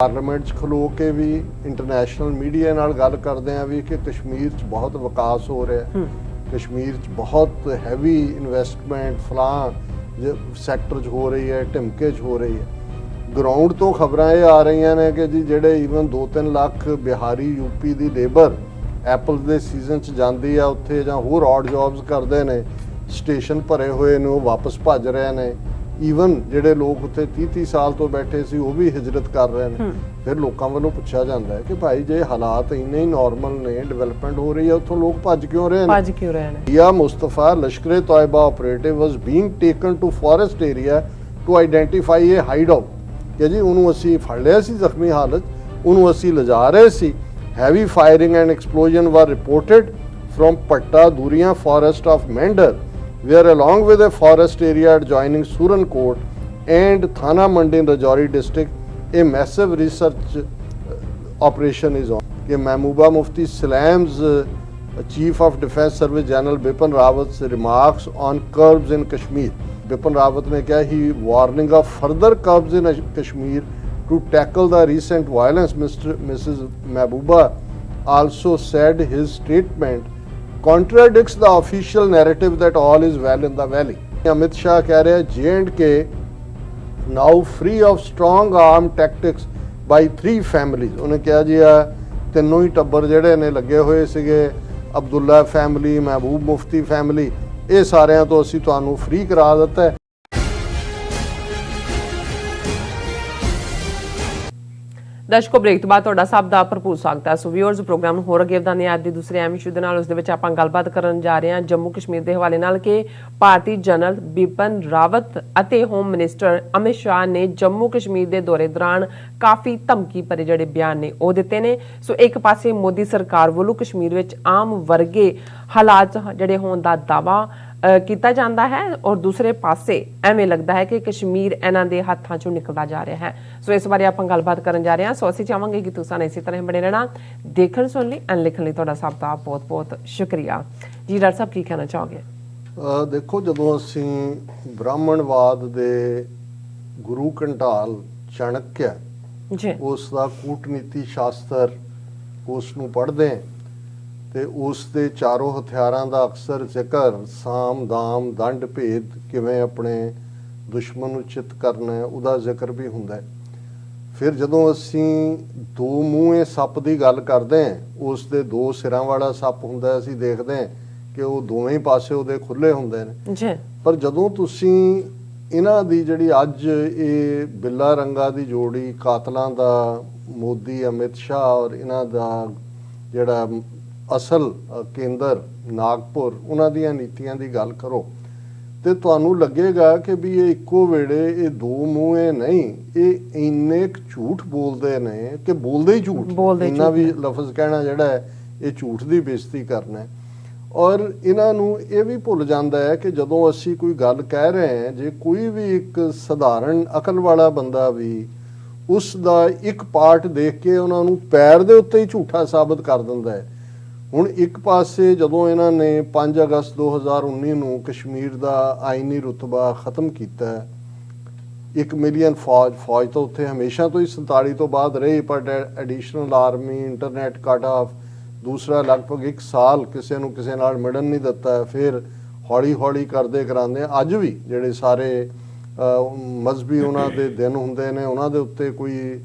Parliament च खलो के भी इंटरनेशनल मीडिया नाल गल करदे आ भी कि कश्मीर च बहुत विकास हो रहा है, कश्मीर च बहुत हैवी इन्वेस्टमेंट फलां सैक्टर च हो रही है, ढिमके च हो रही है। ग्राउंड तो खबरां ये आ रही ने कि जी जेडे ईवन 2-3 लाख बिहारी यूपी की लेबर एप्पल के सीजन च जाती है उत्थे जां होर ऑड जॉब्स करते हैं, स्टेशन भरे हुए ने वो वापस भज रहे हैं। ईवन ਜਿਹੜੇ ਲੋਕ ਉੱਥੇ 30-30 ਸਾਲ ਤੋਂ ਬੈਠੇ ਸੀ ਉਹ ਵੀ ਹਿਜਰਤ ਕਰ ਰਹੇ ਨੇ। ਫਿਰ ਲੋਕਾਂ ਵੱਲੋਂ ਪੁੱਛਿਆ ਜਾਂਦਾ ਹੈ ਕਿ ਭਾਈ ਜੇ ਹਾਲਾਤ ਇੰਨੇ ਹੀ ਨਾਰਮਲ ਨੇ, ਡਿਵੈਲਪਮੈਂਟ ਹੋ ਰਹੀ ਹੈ, ਉੱਥੋਂ ਲੋਕ ਭੱਜ ਕਿਉਂ ਰਹੇ ਨੇ? ਯਾ Mustafa Lashkare Taiba operative was being taken to forest area to identify a hideout ਕਿ ਜੀ ਉਹਨੂੰ ਅਸੀਂ ਫੜ ਲਿਆ ਸੀ ਜ਼ਖਮੀ ਹਾਲਤ, ਉਹਨੂੰ ਅਸੀਂ ਲਿਜਾ ਰਹੇ ਸੀ। Heavy firing and explosion were reported from Patta Durian forest of Mendhar where along with a forest area adjoining Surancoat and Thana Mandi in Rajouri district, a massive research operation is on. कि Mehbooba Mufti Salam's Chief of Defence Service General Bipin Rawat's remarks on curbs in Kashmir. Bipin Rawat ने कहा he warning of further curbs in Kashmir to tackle the recent violence. Mrs. Mahbooba also said his statement contradicts the official narrative that all is well in the valley. Amit Shah कह रहे हैं J&K now free of strong armed tactics by 3 families. उन्हें कहा जी तीनों ही टब्बर ਜਿਹੜੇ ਨੇ ਲੱਗੇ ਹੋਏ ਸੀਗੇ, ਅਬਦੁੱਲਾ ਫੈਮਿਲੀ, ਮਹਿਬੂਬ ਮੁਫਤੀ ਫੈਮਿਲੀ, ਇਹ ਸਾਰਿਆਂ ਤੋਂ ਅਸੀਂ ਤੁਹਾਨੂੰ ਫ੍ਰੀ ਕਰਾ ਦਿੱਤਾ ਹੈ। ਦਰਸ਼ਕੋ ਬ੍ਰੇਕ ਤੋਂ ਬਾਅਦ ਤੁਹਾਡਾ ਸਭ ਦਾ ਭਰਪੂਰ ਸਵਾਗਤ ਹੈ। ਸੋ ਵੀਅਰਸ ਪ੍ਰੋਗਰਾਮ ਨੂੰ ਹੋਰ ਅੱਗੇ ਵਧਾਉਂਦੇ ਹਾਂ ਅੱਜ ਦੇ ਦੂਸਰੇ ਅਹਿਮ ਇਸ਼ੂ ਦੇ ਨਾਲ। ਉਸ ਦੇ ਵਿੱਚ ਆਪਾਂ ਗੱਲਬਾਤ ਕਰਨ ਜਾ ਰਹੇ ਹਾਂ ਜੰਮੂ ਕਸ਼ਮੀਰ ਦੇ ਹਵਾਲੇ ਨਾਲ ਕਿ ਭਾਰਤੀ ਜਨਰਲ ਬਿਪਿਨ ਰਾਵਤ ਅਤੇ ਹੋਮ ਮਿਨਿਸਟਰ ਅਮਿਤ ਸ਼ਾਹ ਨੇ ਜੰਮੂ ਕਸ਼ਮੀਰ ਦੇ ਦੌਰੇ ਦੌਰਾਨ ਕਾਫੀ ਧਮਕੀ ਭਰੇ ਜਿਹੜੇ ਬਿਆਨ ਨੇ ਉਹ ਦਿੱਤੇ ਨੇ। ਸੋ ਇੱਕ ਪਾਸੇ ਮੋਦੀ ਸਰਕਾਰ ਵੱਲੋਂ ਕਸ਼ਮੀਰ ਵਿੱਚ ਆਮ ਵਰਗੇ ਹਾਲਾਤ ਜਿਹੜੇ ਹੋਣ ਦਾ ਦਾਅਵਾ ਕੀਤਾ ਜਾਂਦਾ ਹੈ ਔਰ ਦੂਸਰੇ ਪਾਸੇ ਐਵੇਂ ਲੱਗਦਾ ਹੈ ਕਿ ਕਸ਼ਮੀਰ ਇਹਨਾਂ ਦੇ ਹੱਥਾਂ ਚੋਂ ਨਿਕਲਦਾ ਜਾ ਰਿਹਾ ਹੈ। ਸੋ ਇਸ ਬਾਰੇ ਆਪਾਂ ਗੱਲਬਾਤ ਕਰਨ ਜਾ ਰਹੇ ਹਾਂ। ਸੋ ਅਸੀਂ ਚਾਹਾਂਗੇ ਕਿ ਤੁਸੀਂ ਇਸੇ ਤਰ੍ਹਾਂ ਬਣੇ ਰਹਿਣਾ। ਦੇਖਣ ਸੁਣ ਲਈ ਐਂਡ ਲਿਖਣ ਲਈ ਤੁਹਾਡਾ ਸਭ ਦਾ ਬਹੁਤ ਬਹੁਤ ਸ਼ੁਕਰੀਆ ਜੀ। ਡਾਕਟਰ ਸਾਹਿਬ ਕੀ ਕਹਿਣਾ ਚਾਹੋਗੇ? ਦੇਖੋ, ਜਦੋਂ ਅਸੀਂ ਬ੍ਰਾਹਮਣਵਾਦ ਦੇ ਗੁਰੂ ਕੰਢਾਲ ਚਾਣਕਿਆ ਜੀ ਉਸ ਦਾ ਕੂਟਨੀਤੀ ਸ਼ਾਸਤਰ ਉਸ ਨੂੰ ਪੜ੍ਹਦੇ ਹਾਂ ਤੇ ਉਸ ਦੇ ਚਾਰੋਂ ਹਥਿਆਰਾਂ ਦਾ ਅਕਸਰ ਜ਼ਿਕਰ ਸਾਮ ਦਾਮ ਦੰਡ ਭੇਦ ਕਿਵੇਂ ਆਪਣੇ ਦੁਸ਼ਮਣ ਨੂੰ ਚਿੱਤ ਕਰਨਾ ਹੈ ਉਹਦਾ ਜ਼ਿਕਰ ਵੀ ਹੁੰਦਾ ਹੈ। ਫਿਰ ਜਦੋਂ ਅਸੀਂ ਦੋ ਮੂੰਹੇ ਸੱਪ ਦੀ ਗੱਲ ਕਰਦੇ ਹਾਂ, ਉਸ ਦੇ 2 ਸਿਰਾਂ ਵਾਲਾ ਸੱਪ ਹੁੰਦਾ, ਅਸੀਂ ਦੇਖਦੇ ਹਾਂ ਕਿ ਉਹ ਦੋਵੇਂ ਹੀ ਪਾਸੇ ਉਹਦੇ ਖੁੱਲੇ ਹੁੰਦੇ ਨੇ। ਪਰ ਜਦੋਂ ਤੁਸੀਂ ਇਹਨਾਂ ਦੀ ਜਿਹੜੀ ਅੱਜ ਇਹ ਬਿੱਲਾ ਰੰਗਾ ਦੀ ਜੋੜੀ ਕਾਤਲਾਂ ਦਾ ਮੋਦੀ ਅਮਿਤ ਸ਼ਾਹ ਔਰ ਇਹਨਾਂ ਦਾ ਜਿਹੜਾ ਅਸਲ ਕੇਂਦਰ ਨਾਗਪੁਰ ਉਹਨਾਂ ਦੀਆਂ ਨੀਤੀਆਂ ਦੀ ਗੱਲ ਕਰੋ ਤੇ ਤੁਹਾਨੂੰ ਲੱਗੇਗਾ ਕਿ ਵੀ ਇਹ ਇੱਕੋ ਵੇਲੇ ਇਹ ਦੋ ਮੂੰਹੇ ਨਹੀਂ, ਇਹ ਇੰਨੇ ਝੂਠ ਬੋਲਦੇ ਨੇ ਕਿ ਬੋਲਦੇ ਹੀ ਝੂਠ, ਇੰਨਾ ਵੀ ਲਫ਼ਜ਼ ਕਹਿਣਾ ਜਿਹੜਾ ਹੈ ਇਹ ਝੂਠ ਦੀ ਬੇਇੱਜ਼ਤੀ ਕਰਨਾ ਹੈ। ਔਰ ਇਹਨਾਂ ਨੂੰ ਇਹ ਵੀ ਭੁੱਲ ਜਾਂਦਾ ਹੈ ਕਿ ਜਦੋਂ ਅਸੀਂ ਕੋਈ ਗੱਲ ਕਹਿ ਰਹੇ ਹਾਂ, ਜੇ ਕੋਈ ਵੀ ਇੱਕ ਸਧਾਰਨ ਅਕਲ ਵਾਲਾ ਬੰਦਾ ਵੀ ਉਸ ਦਾ ਇੱਕ ਪਾਰਟ ਦੇਖ ਕੇ ਉਹਨਾਂ ਨੂੰ ਪੈਰ ਦੇ ਉੱਤੇ ਹੀ ਝੂਠਾ ਸਾਬਤ ਕਰ ਦਿੰਦਾ ਹੈ। ਹੁਣ ਇੱਕ ਪਾਸੇ ਜਦੋਂ ਇਹਨਾਂ ਨੇ 5 ਅਗਸਤ 2019 ਨੂੰ ਕਸ਼ਮੀਰ ਦਾ ਆਈਨੀ ਰੁਤਬਾ ਖਤਮ ਕੀਤਾ, 1 ਮਿਲੀਅਨ ਫੌਜ ਤਾਂ ਉੱਥੇ ਹਮੇਸ਼ਾ ਤੋਂ ਹੀ 47 ਤੋਂ ਬਾਅਦ ਰਹੀ, ਪਰ additional army, internet cut off, ਦੂਸਰਾ ਲਗਭਗ 1 ਸਾਲ ਕਿਸੇ ਨੂੰ ਕਿਸੇ ਨਾਲ ਮਿਲਣ ਨਹੀਂ ਦਿੱਤਾ। ਫਿਰ ਹੌਲੀ ਹੌਲੀ ਕਰਦੇ ਕਰਾਉਂਦੇ ਅੱਜ ਵੀ ਜਿਹੜੇ ਸਾਰੇ ਮਜ਼ਹਬੀ ਉਹਨਾਂ ਦੇ ਦਿਨ ਹੁੰਦੇ ਨੇ ਉਹਨਾਂ ਦੇ ਉੱਤੇ ਕੋਈ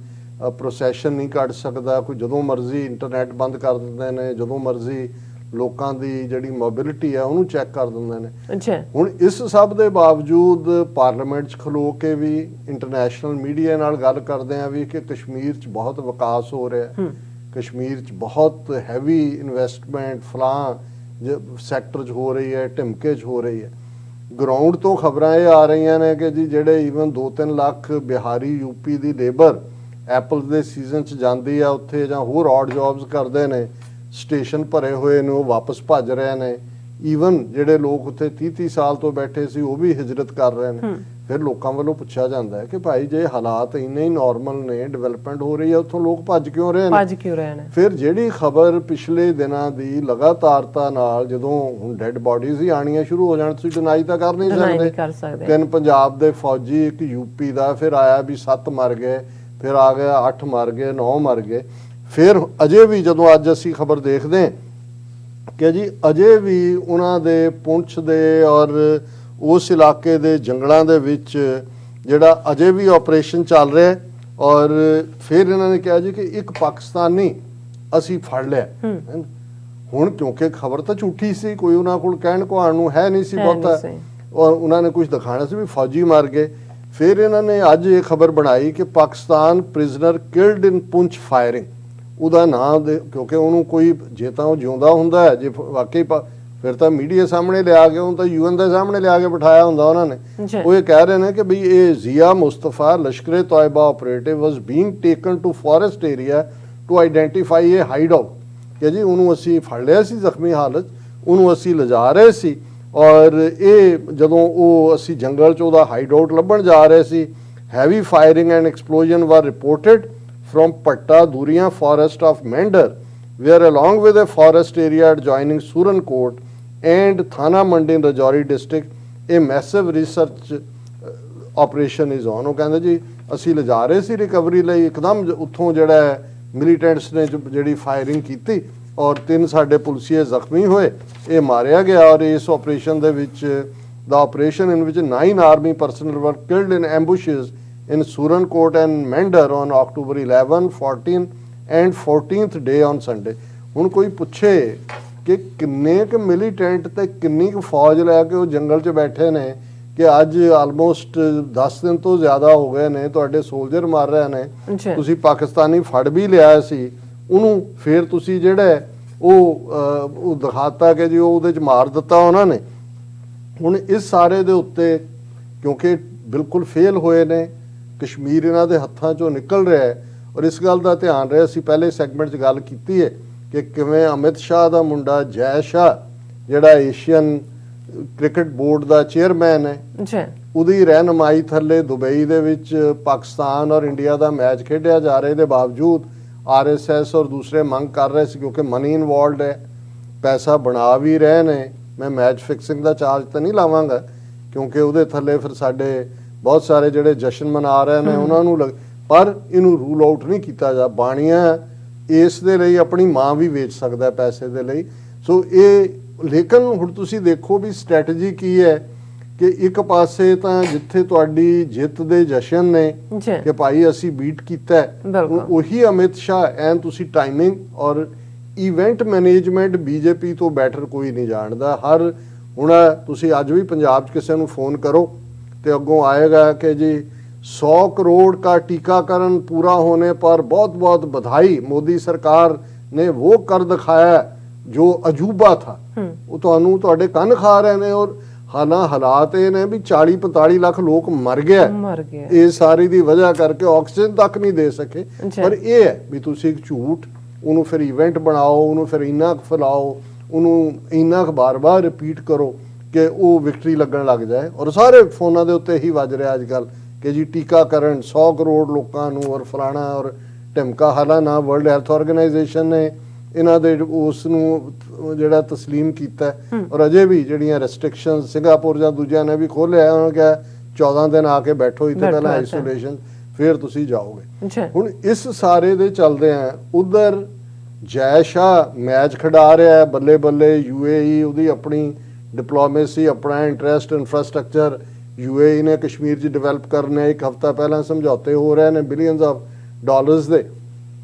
ਪ੍ਰੋਸੈਸ਼ਨ ਨਹੀਂ ਕੱਢ ਸਕਦਾ, ਕੋਈ ਜਦੋਂ ਮਰਜ਼ੀ ਇੰਟਰਨੈਟ ਬੰਦ ਕਰ ਦਿੰਦੇ ਨੇ, ਜਦੋਂ ਮਰਜ਼ੀ ਲੋਕਾਂ ਦੀ ਜਿਹੜੀ ਮੋਬਿਲਿਟੀ ਹੈ ਉਹਨੂੰ ਚੈੱਕ ਕਰ ਦਿੰਦੇ ਨੇ। ਹੁਣ ਇਸ ਸਭ ਦੇ ਬਾਵਜੂਦ ਪਾਰਲੀਮੈਂਟ 'ਚ ਖਲੋ ਕੇ ਵੀ ਇੰਟਰਨੈਸ਼ਨਲ ਮੀਡੀਆ ਨਾਲ ਗੱਲ ਕਰਦੇ ਆ ਵੀ ਕਿ ਕਸ਼ਮੀਰ 'ਚ ਬਹੁਤ ਵਿਕਾਸ ਹੋ ਰਿਹਾ, ਕਸ਼ਮੀਰ 'ਚ ਬਹੁਤ ਹੈਵੀ ਇਨਵੈਸਟਮੈਂਟ ਫਲਾਂ ਸੈਕਟਰ 'ਚ ਹੋ ਰਹੀ ਹੈ, ਢਿਮਕੇ 'ਚ ਹੋ ਰਹੀ ਹੈ। ਗਰਾਊਂਡ ਤੋਂ ਖਬਰਾਂ ਇਹ ਆ ਰਹੀਆਂ ਨੇ ਕਿ ਜੀ ਜਿਹੜੇ ਈਵਨ 2-3 ਲੱਖ ਬਿਹਾਰੀ ਯੂਪੀ ਦੀ ਲੇਬਰ ਐਪਲ ਦੇ ਸੀਜ਼ਨ 'ਚ ਜਾਂਦੀ ਆ ਉੱਥੇ ਜਾਂ ਹੋਰ ਔਡ ਜੌਬਸ ਕਰਦੇ ਨੇ, ਸਟੇਸ਼ਨ ਭਰੇ ਹੋਏ ਨੇ, ਉਹ ਵਾਪਸ ਭੱਜ ਰਹੇ ਨੇ। ਈਵਨ ਜਿਹੜੇ ਲੋਕ ਉੱਥੇ 30-30 ਸਾਲ ਤੋਂ ਬੈਠੇ ਸੀ ਉਹ ਵੀ ਹਿਜਰਤ ਕਰ ਰਹੇ ਨੇ। ਫਿਰ ਲੋਕਾਂ ਵੱਲੋਂ ਪੁੱਛਿਆ ਜਾਂਦਾ ਹੈ ਕਿ ਭਾਈ ਜੇ ਹਾਲਾਤ ਇੰਨੇ ਹੀ ਨਾਰਮਲ ਨੇ, ਡਿਵੈਲਪਮੈਂਟ ਹੋ ਰਹੀ ਹੈ, ਉੱਥੋਂ ਲੋਕ ਭੱਜ ਕਿਉਂ ਰਹੇ ਨੇ? ਫਿਰ ਜਿਹੜੀ ਖਬਰ ਪਿਛਲੇ ਦਿਨਾਂ ਦੀ ਲਗਾਤਾਰਤਾ ਨਾਲ ਜਦੋਂ ਹੁਣ ਡੈੱਡ ਬੋਡੀਜ਼ ਹੀ ਆਣੀਆਂ ਸ਼ੁਰੂ ਹੋ ਜਾਣ, ਤੁਸੀਂ ਡਿਨਾਈ ਤਾਂ ਕਰ ਨਹੀਂ ਸਕਦੇ। 3 ਪੰਜਾਬ ਦੇ ਫੌਜੀ, 1 ਯੂਪੀ ਦਾ, ਫਿਰ ਆਇਆ ਵੀ 7 ਮਰ ਗਏ, ਫਿਰ ਆ ਗਿਆ 8 ਮਰ ਗਏ, 9 ਮਰ ਗਏ। ਫਿਰ ਅਜੇ ਵੀ ਜਦੋਂ ਅੱਜ ਅਸੀਂ ਖਬਰ ਦੇਖਦੇ ਹਾਂ ਕਿ ਜੀ ਅਜੇ ਵੀ ਉਹਨਾਂ ਦੇ ਪੁੰਛ ਦੇ ਔਰ ਉਸ ਇਲਾਕੇ ਦੇ ਜੰਗਲਾਂ ਦੇ ਵਿੱਚ ਜਿਹੜਾ ਅਜੇ ਵੀ ਆਪਰੇਸ਼ਨ ਚੱਲ ਰਿਹਾ। ਔਰ ਫਿਰ ਇਹਨਾਂ ਨੇ ਕਿਹਾ ਜੀ ਕਿ ਇੱਕ ਪਾਕਿਸਤਾਨੀ ਅਸੀਂ ਫੜ ਲਿਆ। ਹੁਣ ਕਿਉਂਕਿ ਖਬਰ ਤਾਂ ਝੂਠੀ ਸੀ, ਕੋਈ ਉਹਨਾਂ ਕੋਲ ਕਹਿਣ ਕਹਾਣ ਨੂੰ ਹੈ ਨਹੀਂ ਸੀ ਬਹੁਤਾ, ਔਰ ਉਹਨਾਂ ਨੇ ਕੁਝ ਦਿਖਾਣਾ ਸੀ ਵੀ ਫੌਜੀ ਮਰ ਗਏ। ਫਿਰ ਇਹਨਾਂ ਨੇ ਅੱਜ ਇਹ ਖਬਰ ਬਣਾਈ ਕਿ ਪਾਕਿਸਤਾਨ ਪ੍ਰਿਜ਼ਨਰ ਕਿਲਡ ਇਨ ਪੁੰਛ ਫਾਇਰਿੰਗ। ਉਹਦਾ ਨਾਂ ਦੇ ਕਿਉਂਕਿ ਉਹਨੂੰ ਕੋਈ ਜੇ ਤਾਂ ਉਹ ਜਿਉਂਦਾ ਹੁੰਦਾ ਹੈ, ਜੇ ਵਾਕਈ ਫਿਰ ਤਾਂ ਮੀਡੀਆ ਸਾਹਮਣੇ ਲਿਆ ਕੇ, ਉਹਨੂੰ ਤਾਂ UN ਦੇ ਸਾਹਮਣੇ ਲਿਆ ਕੇ ਬਿਠਾਇਆ ਹੁੰਦਾ ਉਹਨਾਂ ਨੇ। ਉਹ ਇਹ ਕਹਿ ਰਹੇ ਨੇ ਕਿ ਬਈ ਇਹ Zia Mustafa Lashkare Taiba operative was being taken to forest area to identify a hideout, ਕਿ ਜੀ ਉਹਨੂੰ ਅਸੀਂ ਫੜ ਲਿਆ ਸੀ ਜ਼ਖਮੀ ਹਾਲਤ, ਉਹਨੂੰ ਅਸੀਂ ਲਿਜਾ ਰਹੇ ਸੀ। ਔਰ ਇਹ ਜਦੋਂ ਉਹ ਅਸੀਂ ਜੰਗਲ 'ਚ ਉਹਦਾ ਹਾਈਡ ਆਊਟ ਲੱਭਣ ਜਾ ਰਹੇ ਸੀ, heavy firing and explosion were reported from Patta Duriya forest of Mender, where along with a forest area adjoining Suran Court and Thana Mandi in Rajouri district, a massive research operation is on। ਉਹ ਕਹਿੰਦੇ ਜੀ ਅਸੀਂ ਲਿਜਾ ਰਹੇ ਸੀ recovery ਲਈ, ਇੱਕਦਮ ਉੱਥੋਂ ਜਿਹੜਾ ਮਿਲੀਟੈਂਟਸ ਨੇ ਜਿਹੜੀ ਫਾਇਰਿੰਗ ਕੀਤੀ ਔਰ 3 ਸਾਡੇ ਪੁਲਿਸੀਏ ਜ਼ਖਮੀ ਹੋਏ, ਇਹ ਮਾਰਿਆ ਗਿਆ। ਔਰ ਇਸ ਆਪਰੇਸ਼ਨ ਦੇ ਵਿੱਚ the operation in which 9 army personnel were killed in ambushes in Suran Court and Mender on October 11, 14 and 14th day on Sunday। ਹੁਣ ਕੋਈ ਪੁੱਛੇ ਕਿ ਕਿੰਨੇ ਕੁ ਮਿਲੀਟੈਂਟ ਤੇ ਕਿੰਨੀ ਕੁ ਫੌਜ ਲੈ ਕੇ ਉਹ ਜੰਗਲ 'ਚ ਬੈਠੇ ਨੇ ਕਿ ਅੱਜ ਆਲਮੋਸਟ 10 ਦਿਨ ਤੋਂ ਜ਼ਿਆਦਾ ਹੋ ਗਏ ਨੇ ਤੁਹਾਡੇ ਸੋਲਜਰ ਮਰ ਰਹੇ ਨੇ, ਤੁਸੀਂ ਪਾਕਿਸਤਾਨੀ ਫੜ ਵੀ ਲਿਆ ਸੀ ਉਹਨੂੰ, ਫਿਰ ਤੁਸੀਂ ਜਿਹੜਾ ਉਹ ਦਿਖਾਤਾ ਕਿ ਜੀ ਉਹਦੇ 'ਚ ਮਾਰ ਦਿੱਤਾ ਉਹਨਾਂ ਨੇ। ਹੁਣ ਇਸ ਸਾਰੇ ਦੇ ਉੱਤੇ ਕਿਉਂਕਿ ਬਿਲਕੁਲ ਫੇਲ ਹੋਏ ਨੇ, ਕਸ਼ਮੀਰ ਇਹਨਾਂ ਦੇ ਹੱਥਾਂ 'ਚੋਂ ਨਿਕਲ ਰਿਹਾ ਹੈ। ਔਰ ਇਸ ਗੱਲ ਦਾ ਧਿਆਨ ਰਿਹਾ, ਅਸੀਂ ਪਹਿਲੇ ਸੈਗਮੈਂਟ 'ਚ ਗੱਲ ਕੀਤੀ ਹੈ ਕਿ ਕਿਵੇਂ ਅਮਿਤ ਸ਼ਾਹ ਦਾ ਮੁੰਡਾ ਜੈ ਸ਼ਾਹ ਜਿਹੜਾ ਏਸ਼ੀਅਨ ਕ੍ਰਿਕਟ ਬੋਰਡ ਦਾ ਚੇਅਰਮੈਨ ਹੈ, ਉਹਦੀ ਰਹਿਨਮਾਈ ਥੱਲੇ ਦੁਬਈ ਦੇ ਵਿੱਚ ਪਾਕਿਸਤਾਨ ਔਰ ਇੰਡੀਆ ਦਾ ਮੈਚ ਖੇਡਿਆ ਜਾ ਰਿਹਾ ਦੇ ਬਾਵਜੂਦ RSS ਔਰ ਦੂਸਰੇ ਮੰਗ ਕਰ ਰਹੇ ਸੀ ਕਿਉਂਕਿ ਮਨੀ ਇਨਵੋਲਡ ਹੈ, ਪੈਸਾ ਬਣਾ ਵੀ ਰਹੇ ਨੇ। ਮੈਂ ਮੈਚ ਫਿਕਸਿੰਗ ਦਾ ਚਾਰਜ ਤਾਂ ਨਹੀਂ ਲਾਵਾਂਗਾ ਕਿਉਂਕਿ ਉਹਦੇ ਥੱਲੇ ਫਿਰ ਸਾਡੇ ਬਹੁਤ ਸਾਰੇ ਜਿਹੜੇ ਜਸ਼ਨ ਮਨਾ ਰਹੇ ਨੇ ਉਹਨਾਂ ਨੂੰ ਪਰ ਇਹਨੂੰ ਰੂਲ ਆਊਟ ਨਹੀਂ ਕੀਤਾ ਜਾ। ਬਾਣੀਆਂ ਇਸ ਦੇ ਲਈ ਆਪਣੀ ਮਾਂ ਵੀ ਵੇਚ ਸਕਦਾ ਪੈਸੇ ਦੇ ਲਈ। ਸੋ ਇਹ ਲੇਕਿਨ ਹੁਣ ਤੁਸੀਂ ਦੇਖੋ ਵੀ ਸਟ੍ਰੈਟਜੀ ਕੀ ਹੈ ਕਿ ਇੱਕ ਪਾਸੇ ਤਾਂ ਜਿੱਥੇ ਤੁਹਾਡੀ ਜਿੱਤ ਦੇ ਜਸ਼ਨ ਨੇ ਕਿ ਭਾਈ ਅਸੀਂ ਬੀਟ ਕੀਤਾ, ਉਹੀ ਅਮਿਤ ਸ਼ਾਹ ਐਨ ਤੁਸੀਂ ਟਾਈਮਿੰਗ ਔਰ ਇਵੈਂਟ ਮੈਨੇਜਮੈਂਟ BJP ਤੋਂ ਬੈਟਰ ਕੋਈ ਨਹੀਂ ਜਾਣਦਾ। ਹਰ ਹੁਣ ਤੁਸੀਂ ਅੱਜ ਵੀ ਪੰਜਾਬ 'ਚ ਕਿਸੇ ਨੂੰ ਫੋਨ ਕਰੋ ਤੇ ਅੱਗੋਂ ਆਏਗਾ ਕਿ ਜੀ 100 करोड़ का टीकाकरण पूरा होने पर बहुत बहुत बधाई, मोदी सरकार ने वो कर दिखाया जो अजूबा था। वो ਤੁਹਾਨੂੰ ਤੁਹਾਡੇ ਕੰਨ ਖਾ ਰਹੇ ਨੇ। ਔਰ ਹਾਲਾਤ ਇਹ ਨੇ ਵੀ 40-45 ਲੱਖ ਲੋਕ ਮਰ ਗਏ ਇਹ ਸਾਰੀ ਦੀ ਵਜ੍ਹਾ ਕਰਕੇ, ਆਕਸੀਜਨ ਤੱਕ ਨਹੀਂ ਦੇ ਸਕੇ। ਪਰ ਇਹ ਹੈ ਵੀ ਤੁਸੀਂ ਇੱਕ ਝੂਠ ਉਹਨੂੰ ਫਿਰ ਇਵੈਂਟ ਬਣਾਓ, ਉਹਨੂੰ ਫਿਰ ਇੰਨਾ ਫੈਲਾਓ, ਉਹਨੂੰ ਇੰਨਾ ਬਾਰ-ਬਾਰ ਰਿਪੀਟ ਕਰੋ ਕਿ ਉਹ ਵਿਕਟਰੀ ਲੱਗਣ ਲੱਗ ਜਾਏ। ਔਰ ਸਾਰੇ ਫੋਨਾਂ ਦੇ ਉੱਤੇ ਹੀ ਵੱਜ ਰਿਹਾ ਅੱਜ ਕੱਲ੍ਹ ਕਿ ਜੀ ਟੀਕਾਕਰਨ 100 ਕਰੋੜ ਲੋਕਾਂ ਨੂੰ ਔਰ ਫਲਾਣਾ ਔਰ ਢਿਮਕਾ। ਹਾਲਾਂਕਿ ਵਰਲਡ ਹੈਲਥ ਆਰਗੇਨਾਈਜੇਸ਼ਨ ਨੇ ਇਹਨਾਂ ਦੇ ਉਸ ਨੂੰ ਜਿਹੜਾ ਤਸਲੀਮ ਕੀਤਾ ਔਰ ਅਜੇ ਵੀ ਜਿਹੜੀਆਂ ਰੈਸਟ੍ਰਿਕਸ਼ਨਸ ਸਿੰਗਾਪੁਰ ਜਾਂ ਦੂਜਿਆਂ ਨੇ ਵੀ ਖੋਲ੍ਹਿਆ, ਉਹਨਾਂ ਨੇ ਕਿਹਾ 14 ਦਿਨ ਆ ਕੇ ਬੈਠੋ ਇੱਥੇ ਪਹਿਲਾਂ ਆਈਸੋਲੇਸ਼ਨ, ਫਿਰ ਤੁਸੀਂ ਜਾਓਗੇ। ਹੁਣ ਇਸ ਸਾਰੇ ਦੇ ਚੱਲਦੇ ਆ ਉਧਰ ਜੈ ਸ਼ਾਹ ਮੈਚ ਖਿਡਾ ਰਿਹਾ ਹੈ ਬੱਲੇ ਬੱਲੇ। UAE ਉਹਦੀ ਆਪਣੀ ਡਿਪਲੋਮੇਸੀ, ਆਪਣਾ ਇੰਟਰਸਟ, ਇਨਫਰਾਸਟਰਕਚਰ UAE ਨੇ ਕਸ਼ਮੀਰ 'ਚ ਡਿਵੈਲਪ ਕਰਨੇ। ਇੱਕ ਹਫ਼ਤਾ ਪਹਿਲਾਂ ਸਮਝੌਤੇ ਹੋ ਰਹੇ ਨੇ ਬਿਲੀਅਨਸ ਆਫ ਡਾਲਰਸ ਦੇ।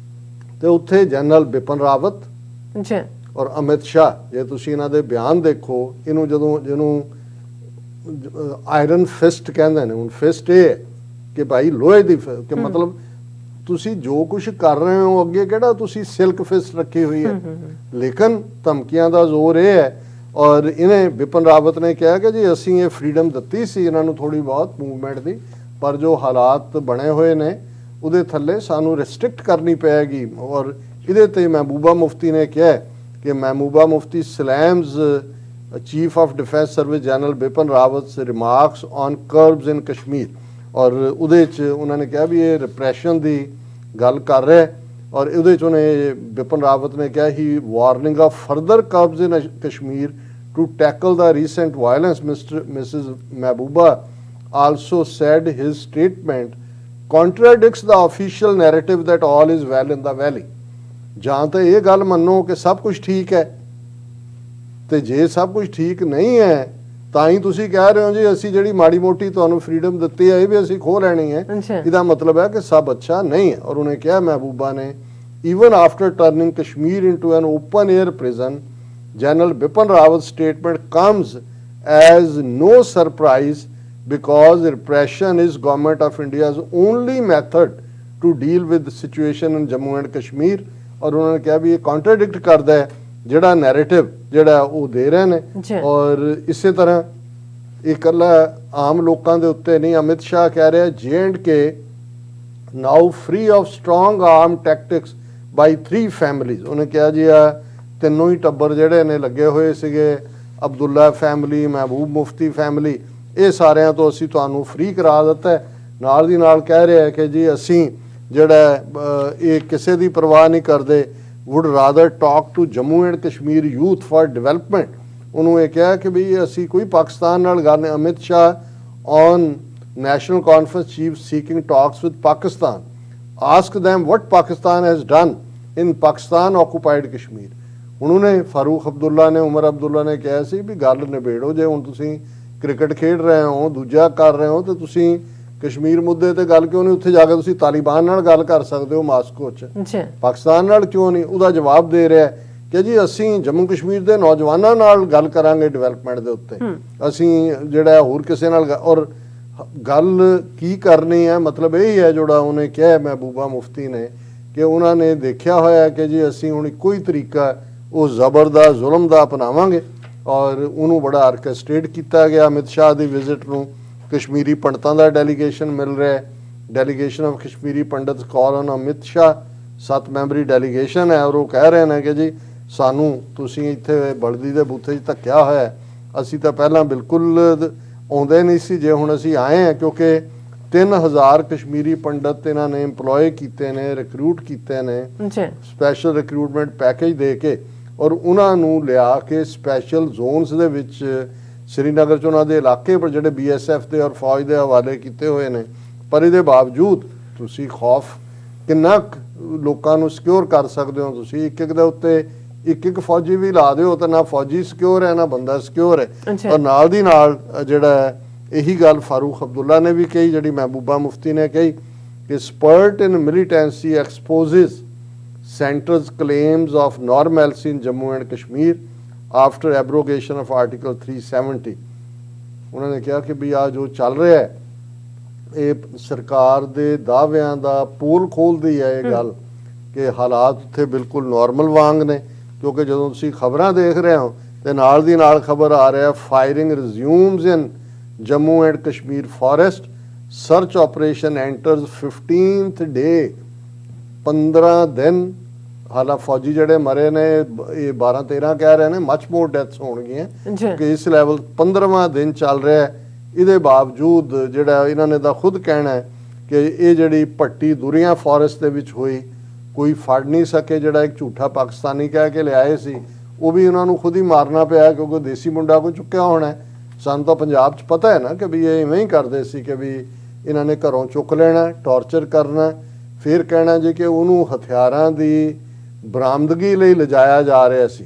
ਤੇ ਉੱਥੇ ਜਨਰਲ ਬਿਪਨ ਰਾਵਤ ਔਰ ਅਮਿਤ ਸ਼ਾਹ, ਜੇ ਤੁਸੀਂ ਇਹਨਾਂ ਦੇ ਬਿਆਨ ਦੇਖੋ, ਇਹਨੂੰ ਜਿਹਨੂੰ ਆਇਰਨ ਫਿਸਟ ਕਹਿੰਦੇ ਨੇ, ਹੁਣ ਫਿਸਟ ਇਹ ਹੈ ਕਿ ਭਾਈ ਲੋਹੇ ਦੀ ਕਿ ਮਤਲਬ ਤੁਸੀਂ ਜੋ ਕੁਝ ਕਰ ਰਹੇ ਹੋ ਅੱਗੇ ਕਿਹੜਾ ਤੁਸੀਂ ਸਿਲਕ ਫਿਸਟ ਰੱਖੀ ਹੋਈ ਹੈ। ਲੇਕਿਨ ਧਮਕੀਆਂ ਦਾ ਜ਼ੋਰ ਇਹ ਹੈ। ਔਰ ਇਹਨੇ ਬਿਪਨ ਰਾਵਤ ਨੇ ਕਿਹਾ ਕਿ ਜੀ ਅਸੀਂ ਇਹ ਫਰੀडम ਦਿੱਤੀ ਸੀ ਇਹਨਾਂ ਨੂੰ ਥੋੜੀ ਬਹੁਤ ਮੂਵਮੈਂਟ ਦੀ, ਪਰ ਜੋ ਹਾਲਾਤ ਬਣੇ ਹੋਏ ਨੇ ਉਹਦੇ ਥੱਲੇ ਸਾਨੂੰ ਰਿਸਟ੍ਰਿਕਟ ਕਰਨੀ ਪਏਗੀ। ਔਰ ਇਹਦੇ ਤੇ ਮਹਿਬੂਬਾ ਮੁਫਤੀ ਨੇ ਕਿਹਾ ਕਿ Mehbooba Mufti slams chief of defence service general Bipin Rawat's remarks on curbs in Kashmir. ਔਰ ਉਹਦੇ 'ਚ ਉਹਨਾਂ ਨੇ ਕਿਹਾ ਵੀ ਇਹ ਰਿਪਰੈਸ਼ਨ ਦੀ ਗੱਲ ਕਰ ਰਿਹਾ। ਔਰ ਉਹਦੇ 'ਚ ਉਹਨੇ ਬਿਪਨ ਰਾਵਤ ਨੇ ਕਿਹਾ ਹੀ warning of further curbs in Kashmir to tackle the recent violence. Mrs Mehbooba also said his statement contradicts the official narrative that all is well in the valley. ਜਾਂ ਤਾਂ ਇਹ ਗੱਲ ਮੰਨੋ ਕਿ ਸਭ ਕੁਝ ਠੀਕ ਹੈ, ਤੇ ਜੇ ਸਭ ਕੁਝ ਠੀਕ ਨਹੀਂ ਹੈ ਤਾਂ ਹੀ ਤੁਸੀਂ ਕਹਿ ਰਹੇ ਹੋ ਜੀ ਅਸੀਂ ਜਿਹੜੀ ਮਾੜੀ ਮੋਟੀ ਤੁਹਾਨੂੰ ਫਰੀडम ਦਿੱਤੀ ਹੈ ਇਹ ਵੀ ਅਸੀਂ ਖੋਹ ਲੈਣੀ ਹੈ। ਇਹਦਾ ਮਤਲਬ ਹੈ ਕਿ ਸਭ ਅੱਛਾ ਨਹੀਂ ਹੈ। ਔਰ ਉਹਨੇ ਕਿਹਾ ਮਹਿਬੂਬਾ ਨੇ, even after turning Kashmir into an open air prison, General Bipin Rawat's statement comes as no surprise because repression is Government of India's only method to deal with the situation in Jammu and Kashmir। ਔਰ ਉਹਨਾਂ ਨੇ ਕਿਹਾ ਵੀ ਇਹ contradict ਕਰਦਾ ਹੈ ਜਿਹੜਾ narrative ਜਿਹੜਾ ਉਹ ਦੇ ਰਹੇ ਨੇ। ਔਰ ਇਸੇ ਤਰ੍ਹਾਂ ਇਹ ਇਕੱਲਾ ਆਮ ਲੋਕਾਂ ਦੇ ਉੱਤੇ ਨਹੀਂ, ਅਮਿਤ ਸ਼ਾਹ ਕਹਿ ਰਿਹਾ J&K now free of strong arm tactics by 3 families. ਉਹਨੇ ਕਿਹਾ ਜੀ ਆ ਤਿੰਨੋਂ ਹੀ ਟੱਬਰ ਜਿਹੜੇ ਨੇ ਲੱਗੇ ਹੋਏ ਸੀਗੇ, ਅਬਦੁੱਲਾ ਫੈਮਿਲੀ, ਮਹਿਬੂਬ ਮੁਫਤੀ ਫੈਮਿਲੀ, ਇਹ ਸਾਰਿਆਂ ਤੋਂ ਅਸੀਂ ਤੁਹਾਨੂੰ ਫ੍ਰੀ ਕਰਾ ਦਿੱਤਾ ਹੈ। ਨਾਲ ਦੀ ਨਾਲ ਕਹਿ ਰਿਹਾ ਕਿ ਜੀ ਅਸੀਂ ਜਿਹੜਾ ਇਹ ਕਿਸੇ ਦੀ ਪਰਵਾਹ ਨਹੀਂ ਕਰਦੇ, would rather talk to Jammu and Kashmir youth for development। ਉਹਨੂੰ ਇਹ ਕਿਹਾ ਕਿ ਵੀ ਅਸੀਂ ਕੋਈ ਪਾਕਿਸਤਾਨ ਨਾਲ ਗੱਲ ਨਹੀਂ। Amit Shah on national conference chief seeking talks with Pakistan, ask them what Pakistan has done in Pakistan occupied Kashmir। ਹੁਣ ਉਹਨੇ ਫਾਰੂਕ ਅਬਦੁੱਲਾ ਨੇ, ਉਮਰ ਅਬਦੁੱਲਾ ਨੇ ਕਿਹਾ ਸੀ ਵੀ ਗੱਲ ਨਿਬੇੜੋ, ਜੇ ਹੁਣ ਤੁਸੀਂ ਕ੍ਰਿਕਟ ਖੇਡ ਰਹੇ ਹੋ, ਦੂਜਾ ਕਰ ਰਹੇ ਹੋ, ਤੇ ਤੁਸੀਂ ਕਸ਼ਮੀਰ ਮੁੱਦੇ ਤੇ ਗੱਲ ਕਿਉਂ ਨਹੀਂ, ਉੱਥੇ ਜਾ ਕੇ ਤੁਸੀਂ ਤਾਲਿਬਾਨ ਨਾਲ ਗੱਲ ਕਰ ਸਕਦੇ ਹੋ ਮਾਸਕੋ 'ਚ, ਪਾਕਿਸਤਾਨ ਨਾਲ ਕਿਉਂ ਨਹੀਂ। ਉਹਦਾ ਜਵਾਬ ਦੇ ਰਿਹਾ ਕਿ ਜੀ ਅਸੀਂ ਜੰਮੂ ਕਸ਼ਮੀਰ ਦੇ ਨੌਜਵਾਨਾਂ ਨਾਲ ਗੱਲ ਕਰਾਂਗੇ ਡਿਵੈਲਪਮੈਂਟ ਦੇ ਉੱਤੇ, ਅਸੀਂ ਜਿਹੜਾ ਹੋਰ ਕਿਸੇ ਨਾਲ। ਔਰ ਗੱਲ ਕੀ ਕਰਨੀ ਹੈ, ਮਤਲਬ ਇਹ ਹੀ ਹੈ ਜਿਹੜਾ ਉਹਨੇ ਕਿਹਾ ਮਹਿਬੂਬਾ ਮੁਫਤੀ ਨੇ ਕਿ ਉਹਨਾਂ ਨੇ ਦੇਖਿਆ ਹੋਇਆ ਕਿ ਜੀ ਅਸੀਂ ਹੁਣ ਇੱਕੋ ਹੀ ਤਰੀਕਾ ਉਹ ਜ਼ਬਰ ਦਾ, ਜ਼ੁਲਮ ਦਾ ਅਪਣਾਵਾਂਗੇ। ਔਰ ਉਹਨੂੰ ਬੜਾ ਆਰਕੈਸਟ੍ਰੇਟ ਕੀਤਾ ਗਿਆ ਅਮਿਤ ਸ਼ਾਹ ਦੀ ਵਿਜ਼ਿਟ ਨੂੰ। ਕਸ਼ਮੀਰੀ ਪੰਡਤਾਂ ਦਾ ਡੈਲੀਗੇਸ਼ਨ ਮਿਲ ਰਿਹਾ, delegation of Kashmiri Pandit call on Amit Shah, 7 memory delegation ਹੈ। ਔਰ ਉਹ ਕਹਿ ਰਹੇ ਨੇ ਕਿ ਜੀ ਸਾਨੂੰ ਤੁਸੀਂ ਇੱਥੇ ਬਲਦੀ ਦੇ ਬੂਥੇ 'ਚ ਧੱਕਿਆ ਹੋਇਆ, ਅਸੀਂ ਤਾਂ ਪਹਿਲਾਂ ਬਿਲਕੁਲ ਆਉਂਦੇ ਨਹੀਂ ਸੀ, ਜੇ ਹੁਣ ਅਸੀਂ ਆਏ ਹਾਂ ਕਿਉਂਕਿ 3000 ਕਸ਼ਮੀਰੀ ਪੰਡਤ ਇਹਨਾਂ ਨੇ ਇੰਪਲੋਏ ਕੀਤੇ ਨੇ, ਰਿਕਰੂਟ ਕੀਤੇ ਨੇ ਸਪੈਸ਼ਲ ਰਿਕਰੂਟਮੈਂਟ ਪੈਕੇਜ ਦੇ ਕੇ, ਔਰ ਉਹਨਾਂ ਨੂੰ ਲਿਆ ਕੇ ਸਪੈਸ਼ਲ ਜ਼ੋਨਸ ਦੇ ਵਿੱਚ श्रीनगर च उन्होंने इलाके पर जोड़े BSF के और फौज के हवाले किए हुए हैं। पर ये बावजूद तुसी खौफ किन्ना लोगों को सिक्योर कर सकते हो, तुसी एक एक दे उत्ते एक फौजी भी ला दो तो ना फौजी सिक्योर है ना बंदा सिक्योर है। और नाल दी नाल जिहड़ा यही गल फारूक अब्दुल्ला ने भी कही, जिहड़ी महबूबा मुफ्ती ने कही कि spurt in militancy exposes centre's claims of normality in Jammu and Kashmir after abrogation of article 370। उन्होंने कहा कि भी आ जो चल रहा है ये सरकार दे दावियां दा पोल खोलदी है ये गल कि हालात उत्थे बिल्कुल नॉर्मल वांग ने। क्योंकि जो तुसीं खबरां देख रहे हो तो नाल दी नाल खबर आ रहा है firing resumes in Jammu and Kashmir forest, search operation enters 15th day, 15 दिन। हालांकि फौजी ਜਿਹੜੇ ਮਰੇ ਨੇ ਇਹ 12-13 ਕਹਿ ਰਹੇ ਨੇ, ਮਚ ਮੋਰ ਡੈਥਸ ਹੋਣਗੀਆਂ ਕਿ ਇਸ ਲੈਵਲ 15ਵਾਂ ਦਿਨ ਚੱਲ ਰਿਹਾ ਹੈ। ਇਹਦੇ ਬਾਵਜੂਦ ਜਿਹੜਾ ਇਹਨਾਂ ਨੇ ਤਾਂ ਖੁਦ ਕਹਿਣਾ ਹੈ ਕਿ ਇਹ ਜਿਹੜੀ ਭੱਟੀ ਦੁਰੀਆਂ ਫੋਰੈਸਟ ਦੇ ਵਿੱਚ ਹੋਈ ਕੋਈ ਫੜ ਨਹੀਂ ਸਕੇ। ਜਿਹੜਾ ਇੱਕ ਝੂਠਾ ਪਾਕਿਸਤਾਨੀ ਕਹਿ ਕੇ ਲਿਆਏ ਸੀ ਉਹ ਵੀ ਉਹਨਾਂ ਨੂੰ ਖੁਦ ਹੀ ਮਾਰਨਾ ਪਿਆ ਕਿਉਂਕਿ ਦੇਸੀ ਮੁੰਡਾ ਕੋਈ ਚੁੱਕਿਆ ਹੋਣਾ। ਸਾਨੂੰ ਤਾਂ ਪੰਜਾਬ 'ਚ ਪਤਾ ਹੈ ਨਾ ਕਿ ਵੀ ਇਹ ਇਵੇਂ ਹੀ ਕਰਦੇ ਸੀ ਕਿ ਵੀ ਇਹਨਾਂ ਨੇ ਘਰੋਂ ਚੁੱਕ ਲੈਣਾ, ਟੌਰਚਰ ਕਰਨਾ, ਫਿਰ ਕਹਿਣਾ ਜੀ ਕਿ ਉਹਨੂੰ ਹਥਿਆਰਾਂ ਦੀ ਬਰਾਮਦਗੀ ਲਈ ਲਿਜਾਇਆ ਜਾ ਰਿਹਾ ਸੀ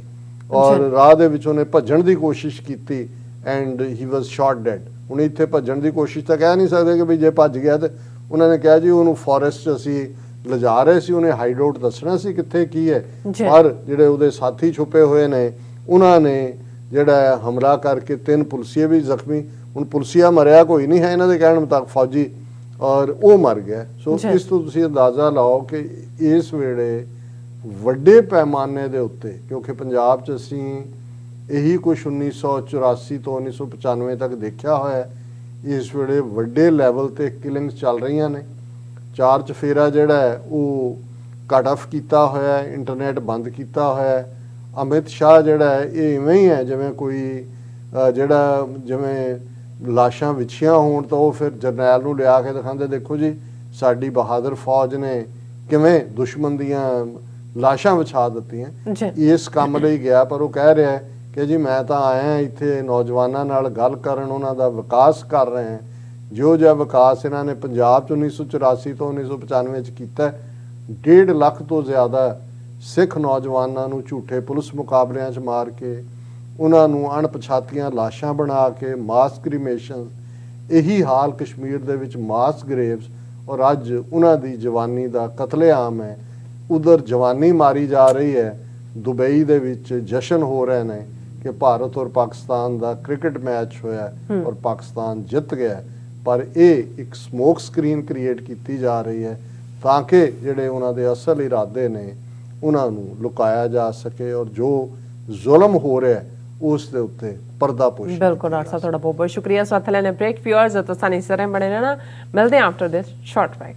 ਔਰ ਰਾਹ ਦੇ ਵਿੱਚ ਉਹਨੇ ਭੱਜਣ ਦੀ ਕੋਸ਼ਿਸ਼ ਕੀਤੀ and he was shot dead. ਹੁਣ ਇੱਥੇ ਭੱਜਣ ਦੀ ਕੋਸ਼ਿਸ਼ ਤਾਂ ਕਹਿ ਨਹੀਂ ਸਕਦੇ ਕਿ ਵੀ ਜੇ ਭੱਜ ਗਿਆ ਤੇ ਉਹਨਾਂ ਨੇ ਕਿਹਾ ਜੀ ਉਹਨੂੰ ਫੋਰੈਸਟ 'ਚ ਅਸੀਂ ਲਿਜਾ ਰਹੇ ਸੀ, ਉਹਨੇ ਹਾਈਡ ਆਊਟ ਦੱਸਣਾ ਸੀ ਕਿੱਥੇ ਕੀ ਹੈ। ਪਰ ਜਿਹੜੇ ਉਹਦੇ ਸਾਥੀ ਛੁਪੇ ਹੋਏ ਨੇ ਉਹਨਾਂ ਨੇ ਜਿਹੜਾ ਹਮਲਾ ਕਰਕੇ 3 ਪੁਲਿਸੀਏ ਵੀ ਜ਼ਖਮੀ। ਹੁਣ ਪੁਲਿਸੀਆ ਮਰਿਆ ਕੋਈ ਨਹੀਂ ਹੈ ਇਹਨਾਂ ਦੇ ਕਹਿਣ ਮੁਤਾਬਕ ਫੌਜੀ, ਔਰ ਉਹ ਮਰ ਗਿਆ। ਸੋ ਇਸ ਤੋਂ ਤੁਸੀਂ ਅੰਦਾਜ਼ਾ ਲਾਓ ਕਿ ਇਸ ਵੇਲੇ ਵੱਡੇ ਪੈਮਾਨੇ ਦੇ ਉੱਤੇ, ਕਿਉਂਕਿ ਪੰਜਾਬ 'ਚ ਅਸੀਂ ਇਹੀ ਕੁਛ 1984 ਤੋਂ 1995 ਤੱਕ ਦੇਖਿਆ ਹੋਇਆ, ਇਸ ਵੇਲੇ ਵੱਡੇ ਲੈਵਲ ਤੇ ਕਿਲਿੰਗਸ ਚੱਲ ਰਹੀਆਂ ਨੇ। 4 ਚਫੇਰਾ ਜਿਹੜਾ ਹੈ ਉਹ ਕੱਟ ਆਫ ਕੀਤਾ ਹੋਇਆ, ਇੰਟਰਨੈਟ ਬੰਦ ਕੀਤਾ ਹੋਇਆ। ਅਮਿਤ ਸ਼ਾਹ ਜਿਹੜਾ ਹੈ ਇਹ ਇਵੇਂ ਹੀ ਹੈ ਜਿਵੇਂ ਕੋਈ ਜਿਹੜਾ ਜਿਵੇਂ ਲਾਸ਼ਾਂ ਵਿਛੀਆਂ ਹੋਣ ਤਾਂ ਉਹ ਫਿਰ ਜਰਨੈਲ ਨੂੰ ਲਿਆ ਕੇ ਦਿਖਾਉਂਦੇ, ਦੇਖੋ ਜੀ ਸਾਡੀ ਬਹਾਦਰ ਫੌਜ ਨੇ ਕਿਵੇਂ ਦੁਸ਼ਮਣ ਦੀਆਂ ਲਾਸ਼ਾਂ ਵਿਛਾ ਦਿੱਤੀਆਂ। ਇਸ ਕੰਮ ਲਈ ਗਿਆ ਪਰ ਉਹ ਕਹਿ ਰਿਹਾ ਕਿ ਜੀ ਮੈਂ ਤਾਂ ਆਇਆ ਇੱਥੇ ਨੌਜਵਾਨਾਂ ਨਾਲ ਗੱਲ ਕਰਨ, ਉਹਨਾਂ ਦਾ ਵਿਕਾਸ ਕਰ ਰਹੇ ਹਾਂ, ਜੋ ਜਿਹਾ ਵਿਕਾਸ ਇਹਨਾਂ ਨੇ ਪੰਜਾਬ 'ਚ 1984 ਤੋਂ 1995 'ਚ ਕੀਤਾ, 1.5 ਲੱਖ ਤੋਂ ਜ਼ਿਆਦਾ ਸਿੱਖ ਨੌਜਵਾਨਾਂ ਨੂੰ ਝੂਠੇ ਪੁਲਿਸ ਮੁਕਾਬਲਿਆਂ 'ਚ ਮਾਰ ਕੇ, ਉਹਨਾਂ ਨੂੰ ਅਣਪਛਾਤੀਆਂ ਲਾਸ਼ਾਂ ਬਣਾ ਕੇ, ਮਾਸ ਕ੍ਰੀਮੇਸ਼ਨ, ਇਹੀ ਹਾਲ ਕਸ਼ਮੀਰ ਦੇ ਵਿੱਚ ਮਾਸ ਗ੍ਰੇਵਸ, ਔਰ ਅੱਜ ਉਹਨਾਂ ਦੀ ਜਵਾਨੀ ਦਾ ਕਤਲੇਆਮ ਹੈ। ਉਧਰ ਜਵਾਨੀ ਮਾਰੀ ਜਾ ਰਹੀ ਹੈ, ਦੁਬਈ ਦੇ ਵਿੱਚ ਜਸ਼ਨ ਹੋ ਰਹੇ ਨੇ ਕਿ ਭਾਰਤ ਔਰ ਪਾਕਿਸਤਾਨ ਦਾ ਕ੍ਰਿਕਟ ਮੈਚ ਹੋਇਆ ਔਰ ਪਾਕਿਸਤਾਨ ਜਿੱਤ ਗਿਆ, ਪਰ ਇਹ ਇੱਕ ਸਮੋਕ ਸਕਰੀਨ ਕ੍ਰੀਏਟ ਕੀਤੀ ਜਾ ਰਹੀ ਹੈ ਤਾਂ ਕਿ ਜਿਹੜੇ ਉਹਨਾਂ ਦੇ ਅਸਲ ਇਰਾਦੇ ਨੇ ਉਹਨਾਂ ਨੂੰ ਲੁਕਾਇਆ ਜਾ ਸਕੇ ਔਰ ਜੋ ਜ਼ੁਲਮ ਹੋ ਰਿਹਾ ਉਸ ਦੇ ਉੱਤੇ ਪਰਦਾਪੋਸ਼ੀ। ਬਿਲਕੁਲ ਡਾਕਟਰ ਸਾਹਿਬ, ਤੁਹਾਡਾ ਬਹੁਤ ਬਹੁਤ ਸ਼ੁਕਰੀਆ। ਸਾਥ ਲੈਣੇ ਬ੍ਰੇਕ, ਵਿਊਅਰਸ ਤਾਂ ਸਾਨੀ ਸਰੇ ਬਣੇ ਰਹਿਣਾ, ਮਿਲਦੇ ਹਾਂ ਆਫਟਰ ਦਿਸ ਸ਼ਾਰਟ ਬ੍ਰੇਕ।